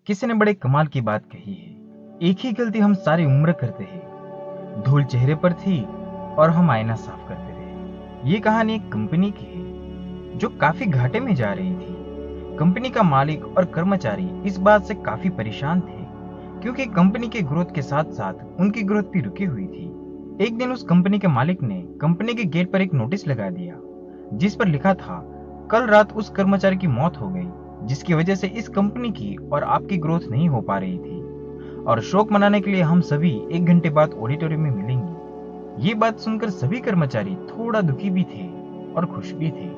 किसी ने बड़े कमाल की बात कही है। एक ही गलती हम सारी उम्र करते हैं। धूल चेहरे पर थी और हम आईना साफ करते रहे। ये कहानी एक कंपनी की है जो काफी घाटे में जा रही थी। कंपनी का मालिक और कर्मचारी इस बात से काफी परेशान थे क्योंकि कंपनी के ग्रोथ के साथ साथ उनकी ग्रोथ भी रुकी हुई थी। एक दिन उस कंपनी के मालिक ने कंपनी के गेट पर एक नोटिस लगा दिया जिस पर लिखा था, कल रात उस कर्मचारी की मौत हो गई जिसकी वजह से इस कंपनी की और आपकी ग्रोथ नहीं हो पा रही थी और शोक मनाने के लिए हम सभी 1 घंटे बाद ऑडिटोरियम में मिलेंगे। ये बात सुनकर सभी कर्मचारी थोड़ा दुखी भी थे और खुश भी थे।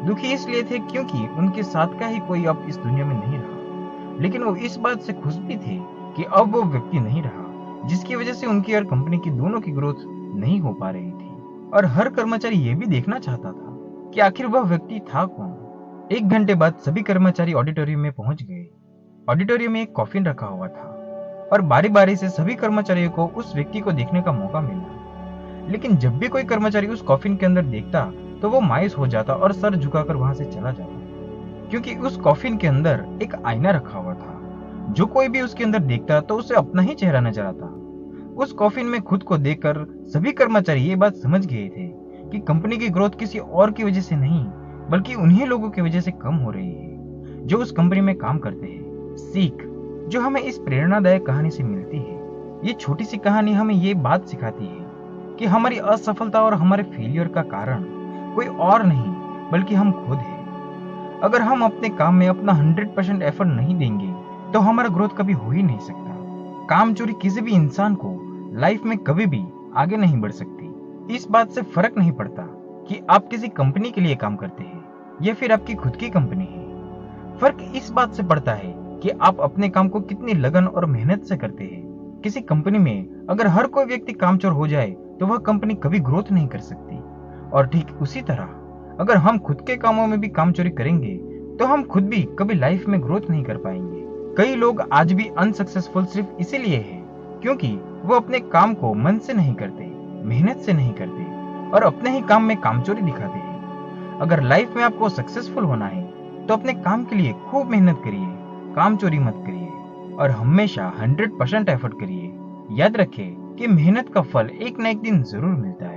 दुखी इसलिए थे क्योंकि उनके साथ का ही कोई अब इस दुनिया में नहीं रहा, लेकिन वो इस बात से खुश भी थे कि अब वो व्यक्ति नहीं रहा जिसकी वजह से उनकी और कंपनी की दोनों की ग्रोथ नहीं हो पा रही थी। और हर कर्मचारी ये भी देखना चाहता था कि आखिर वह व्यक्ति था कौन। 1 घंटे बाद सभी कर्मचारी ऑडिटोरियम में पहुंच गए। ऑडिटोरियम में एक कॉफिन रखा हुआ था और बारी बारी से सभी कर्मचारियों को उस व्यक्ति को देखने का मौका मिला। लेकिन जब भी कोई कर्मचारी उस कॉफिन के अंदर देखता तो वो मायूस हो जाता और सर झुकाकर वहां से चला जाता, क्योंकि उस कॉफिन के अंदर एक आईना रखा हुआ था। जो कोई भी उसके अंदर देखता तो उसे अपना ही चेहरा नजर आता। उस कॉफिन में खुद को देखकर सभी कर्मचारी ये बात समझ गए थे कि कंपनी की ग्रोथ किसी और की वजह से नहीं बल्कि उन्हीं लोगों की वजह से कम हो रही है जो उस कंपनी में काम करते हैं। सीख जो हमें इस प्रेरणादायक कहानी से मिलती है, ये छोटी सी कहानी हमें ये बात सिखाती है कि हमारी असफलता और हमारे फेलियर का कारण कोई और नहीं बल्कि हम खुद हैं। अगर हम अपने काम में अपना 100% एफर्ट नहीं देंगे तो हमारा ग्रोथ कभी हो ही नहीं सकता। काम चोरी किसी भी इंसान को लाइफ में कभी भी आगे नहीं बढ़ सकती। इस बात से फर्क नहीं पड़ता कि आप किसी कंपनी के लिए काम करते हैं या फिर आपकी खुद की कंपनी है। फर्क इस बात से पड़ता है कि आप अपने काम को कितनी लगन और मेहनत से करते हैं। किसी कंपनी में अगर हर कोई व्यक्ति कामचोर हो जाए तो वह कंपनी कभी ग्रोथ नहीं कर सकती। और ठीक उसी तरह अगर हम खुद के कामों में भी कामचोरी करेंगे तो हम खुद भी कभी लाइफ में ग्रोथ नहीं कर पाएंगे। कई लोग आज भी अनसक्सेसफुल सिर्फ इसीलिए है क्योंकि वो अपने काम को मन से नहीं करते, मेहनत से नहीं करते और अपने ही काम में कामचोरी दिखाते हैं। अगर लाइफ में आपको सक्सेसफुल होना है तो अपने काम के लिए खूब मेहनत करिए, कामचोरी मत करिए और हमेशा 100% एफर्ट करिए। याद रखें कि मेहनत का फल एक न एक दिन जरूर मिलता है।